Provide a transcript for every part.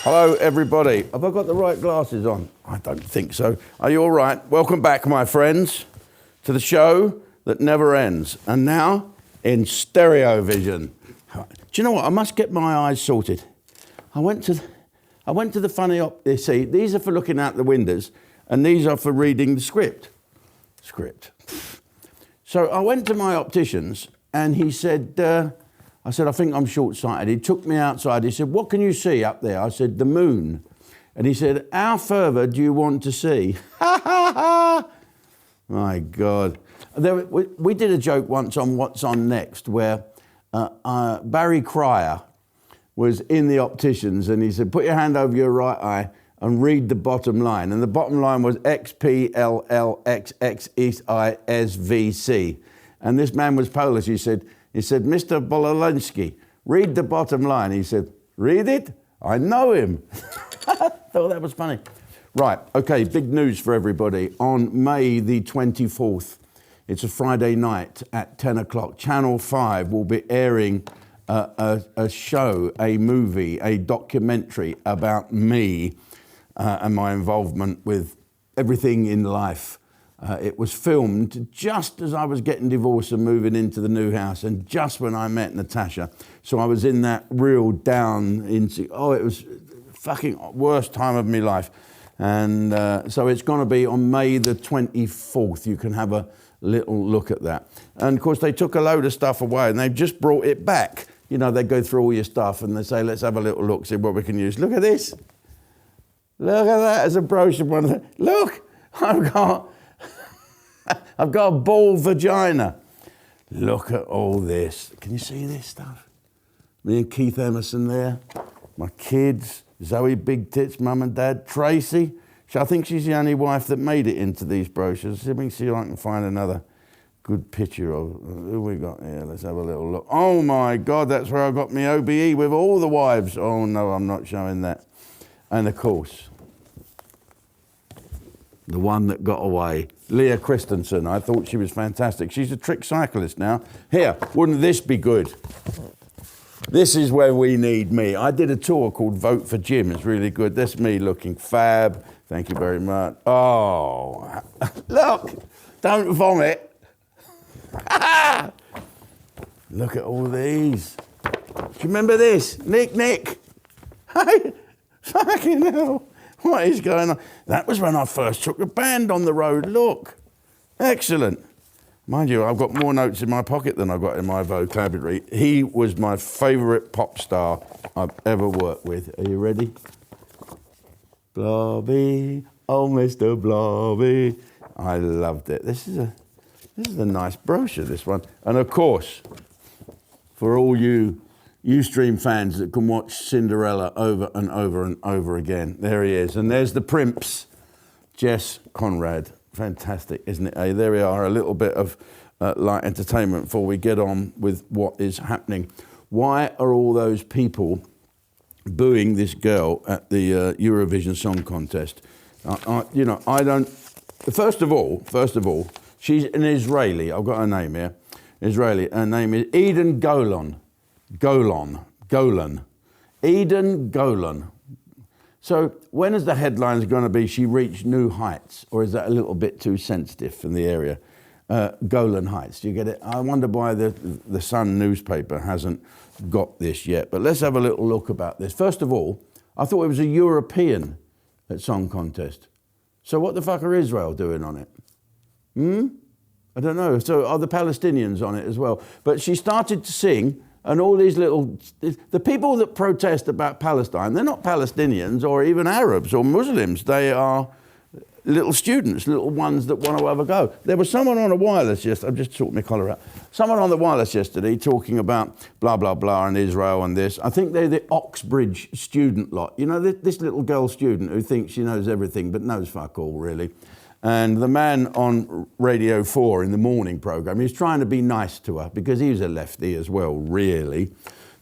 Hello, everybody. Have I got the right glasses on? I don't think so. Are you all right? Welcome back, my friends, to the show that never ends. And now, in stereo vision. Do you know what? I must get my eyes sorted. I went to the funny you see, these are for looking out the windows, and these are for reading the script. So I went to my opticians, and he said, I said, I think I'm short-sighted. He took me outside. He said, what can you see up there? I said, the moon. And he said, how further do you want to see? Ha, ha, ha. My God. We did a joke once on What's On Next where Barry Cryer was in the opticians and he said, put your hand over your right eye and read the bottom line. And the bottom line was XPLLXXISVC. And this man was Polish. He said, Mr. Bololensky, read the bottom line. He said, read it? I know him. Thought that was funny. Right, okay, big news for everybody. On May the 24th, it's a Friday night at 10 o'clock, Channel 5 will be airing a show, a movie, a documentary about me and my involvement with everything in life. It was filmed just as I was getting divorced and moving into the new house and just when I met Natasha. So I was in that real down into, it was fucking worst time of my life. And so it's going to be on May the 24th. You can have a little look at that. And of course they took a load of stuff away and they've just brought it back. You know, they go through all your stuff and they say, let's have a little look, see what we can use. Look at this. Look at that as a brochure. Look, I've got a ball vagina. Look at all this. Can you see this stuff? Me and Keith Emerson there. My kids, Zoe Big Tits, Mum and Dad, Tracy. I think she's the only wife that made it into these brochures. Let me see if I can find another good picture of who we got here. Let's have a little look. Oh my God, that's where I got my OBE with all the wives. Oh no, I'm not showing that. And of course, the one that got away, Leah Christensen. I thought she was fantastic. She's a trick cyclist now. Here, wouldn't this be good? This is where we need me. I did a tour called Vote for Jim. It's really good. That's me looking fab. Thank you very much. Oh, look, don't vomit. Look at all these. Do you remember this? Nick. Hey, fucking hell. What is going on? That was when I first took the band on the road. Look. Excellent. Mind you, I've got more notes in my pocket than I've got in my vocabulary. He was my favourite pop star I've ever worked with. Are you ready? Blobby, oh Mr. Blobby. I loved it. This is a nice brochure, this one. And of course, for all you Ustream fans that can watch Cinderella over and over and over again. There he is. And there's the Prince, Jess Conrad. Fantastic, isn't it? Hey, there we are, a little bit of light entertainment before we get on with what is happening. Why are all those people booing this girl at the Eurovision Song Contest? I don't... First of all, she's an Israeli. I've got her name here. Israeli. Her name is Eden Golan. Eden Golan. So when is the headlines going to be she reached new heights? Or is that a little bit too sensitive from the area? Golan Heights, do you get it? I wonder why the Sun newspaper hasn't got this yet. But let's have a little look about this. First of all, I thought it was a European Song Contest. So what the fuck are Israel doing on it? I don't know. So are the Palestinians on it as well? But she started to sing, and all these the people that protest about Palestine, they're not Palestinians or even Arabs or Muslims. They are little students, little ones that want to have a go. There was someone on a wireless yesterday, I've just sorted my collar out. Someone on the wireless yesterday talking about blah, blah, blah and Israel and this. I think they're the Oxbridge student lot. You know, this little girl student who thinks she knows everything but knows fuck all, really. And the man on Radio 4 in the morning programme, he was trying to be nice to her because he was a lefty as well, really.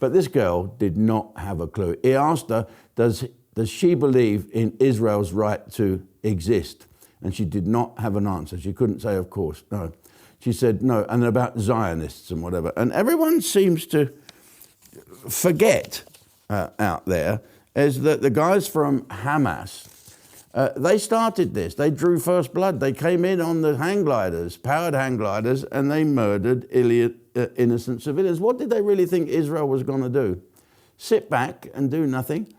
But this girl did not have a clue. He asked her, does she believe in Israel's right to exist? And she did not have an answer. She couldn't say, of course, no. She said, no, and about Zionists and whatever. And everyone seems to forget out there, is that the guys from Hamas, they started this. They drew first blood. They came in on the hang gliders, powered hang gliders, and they murdered innocent civilians. What did they really think Israel was going to do? Sit back and do nothing?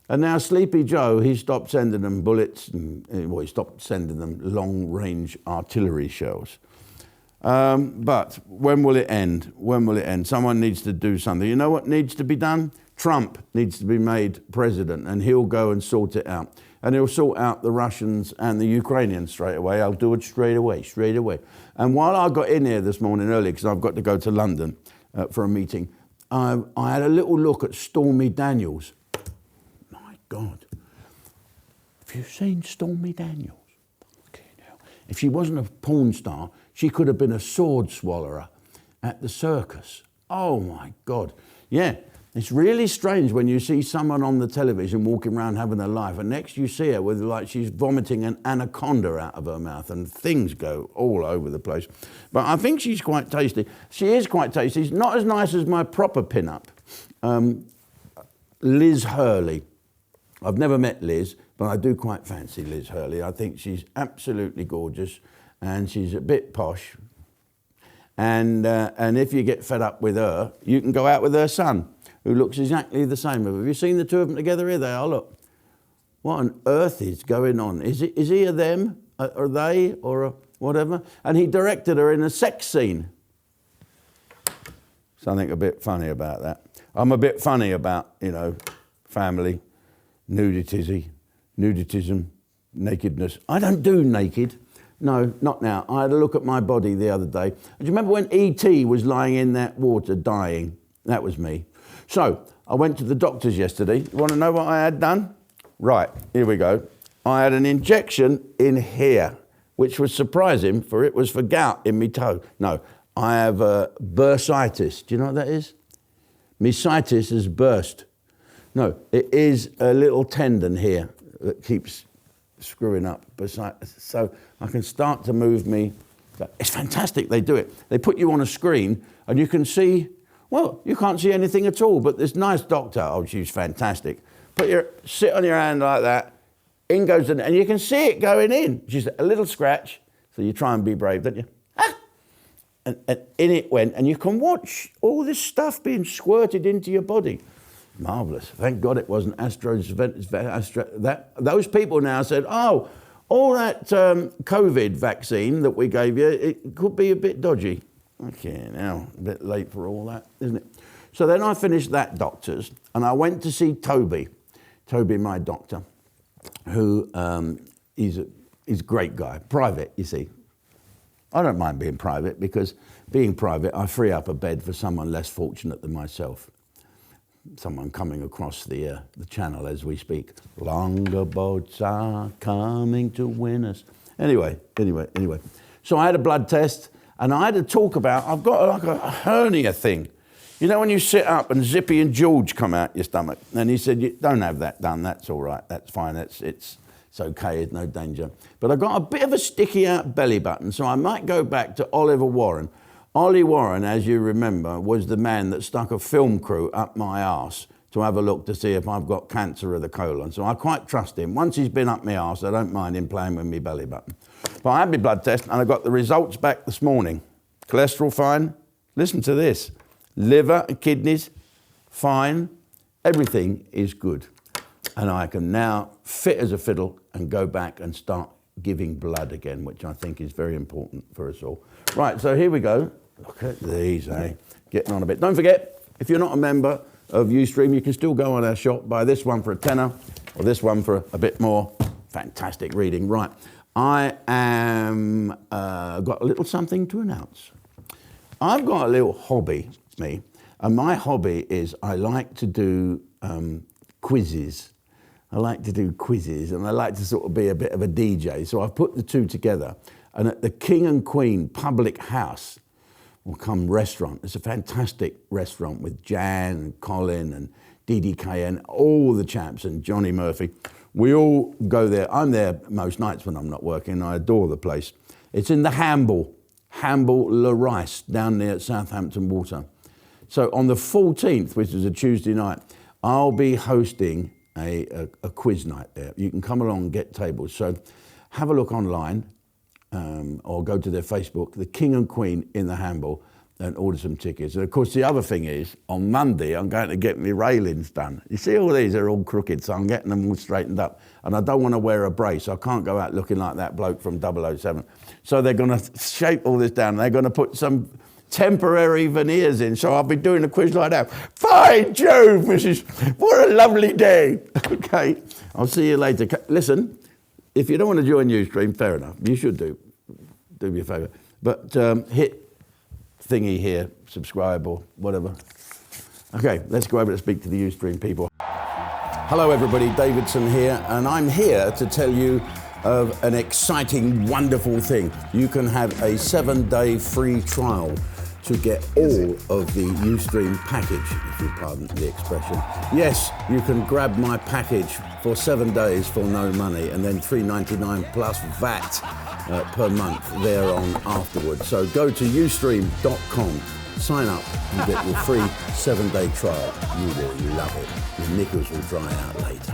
And now Sleepy Joe, he stopped sending them bullets, and he stopped sending them long-range artillery shells. But when will it end? When will it end? Someone needs to do something. You know what needs to be done? Trump needs to be made president, and he'll go and sort it out. And he'll sort out the Russians and the Ukrainians straight away. I'll do it straight away. And while I got in here this morning early, because I've got to go to London for a meeting, I had a little look at Stormy Daniels. God, have you seen Stormy Daniels? Okay, now, if she wasn't a porn star, she could have been a sword swallower at the circus. Oh my God. Yeah, it's really strange when you see someone on the television walking around having a life, and next you see her with like she's vomiting an anaconda out of her mouth, and things go all over the place. But I think she's quite tasty. She is quite tasty. She's not as nice as my proper pin-up, Liz Hurley. I've never met Liz, but I do quite fancy Liz Hurley. I think she's absolutely gorgeous, and she's a bit posh. And if you get fed up with her, you can go out with her son, who looks exactly the same. Have you seen the two of them together? Here they are, look. What on earth is going on? Is he a them, or they, or a whatever? And he directed her in a sex scene. Something a bit funny about that. I'm a bit funny about, family. Nudity, nakedness. I don't do naked. No, not now. I had a look at my body the other day. Do you remember when E.T. was lying in that water dying? That was me. So I went to the doctors yesterday. You want to know what I had done? Right, here we go. I had an injection in here, which was surprising, for it was for gout in my toe. No, I have bursitis. Do you know what that is? My situs has burst. No, it is a little tendon here that keeps screwing up. So I can start to move me. It's fantastic they do it. They put you on a screen and you can see, well, you can't see anything at all, but this nice doctor, oh, she's fantastic. Sit on your hand like that, in goes, and you can see it going in. Just a little scratch, so you try and be brave, don't you? Ah! And in it went, and you can watch all this stuff being squirted into your body. Marvellous. Thank God it wasn't those people now said, oh, all that COVID vaccine that we gave you, it could be a bit dodgy. Okay, now, a bit late for all that, isn't it? So then I finished that doctor's, and I went to see Toby, my doctor, who he's a great guy, private, you see. I don't mind being private, because being private, I free up a bed for someone less fortunate than myself. Someone coming across the channel as we speak. Longer boats are coming to win us. Anyway. So I had a blood test, and I had to talk about, I've got like a hernia thing. You know when you sit up and Zippy and George come out your stomach? And he said, you don't have that done, that's all right, that's fine, it's okay, there's no danger. But I've got a bit of a sticky out belly button, so I might go back to Oliver Warren. Ollie Warren, as you remember, was the man that stuck a film crew up my arse to have a look to see if I've got cancer of the colon. So I quite trust him. Once he's been up my arse, I don't mind him playing with my belly button. But I had my blood test, and I got the results back this morning. Cholesterol fine. Listen to this. Liver and kidneys, fine. Everything is good. And I can now fit as a fiddle and go back and start giving blood again, which I think is very important for us all. Right, so here we go. Look at these, eh? Getting on a bit. Don't forget, if you're not a member of Ustream, you can still go on our shop, buy this one for a tenner, or this one for a bit more. Fantastic reading. Right, I am got a little something to announce. I've got a little hobby, me, and my hobby is I like to do quizzes. I like to do quizzes, and I like to sort of be a bit of a DJ. So I've put the two together, and at the King and Queen Public House, or come restaurant. It's a fantastic restaurant with Jan and Colin and DDK and all the chaps and Johnny Murphy. We all go there. I'm there most nights when I'm not working. I adore the place. It's in the Hamble Le Rice, down near Southampton Water. So on the 14th, which is a Tuesday night, I'll be hosting a quiz night there. You can come along and get tables. So have a look online or go to their Facebook, the King and Queen in the Handball, and order some tickets. And of course, the other thing is, on Monday, I'm going to get my railings done. You see all these are all crooked, so I'm getting them all straightened up. And I don't want to wear a brace. I can't go out looking like that bloke from 007. So they're going to shape all this down. They're going to put some temporary veneers in, so I'll be doing a quiz like that. Fine, Jove, Mrs. What a lovely day. Okay, I'll see you later. Listen, if you don't want to join Ustream, fair enough. You should do me a favour. But hit thingy here, subscribe or whatever. Okay, let's go over to speak to the Ustream people. Hello everybody, Davidson here, and I'm here to tell you of an exciting, wonderful thing. You can have a 7-day free trial to get all of the Ustream package, if you pardon the expression. Yes, you can grab my package for 7 days for no money, and then $3.99 plus VAT per month thereon afterwards. So go to ustream.com, sign up and get your free 7-day trial. You will love it. Your knickers will dry out later.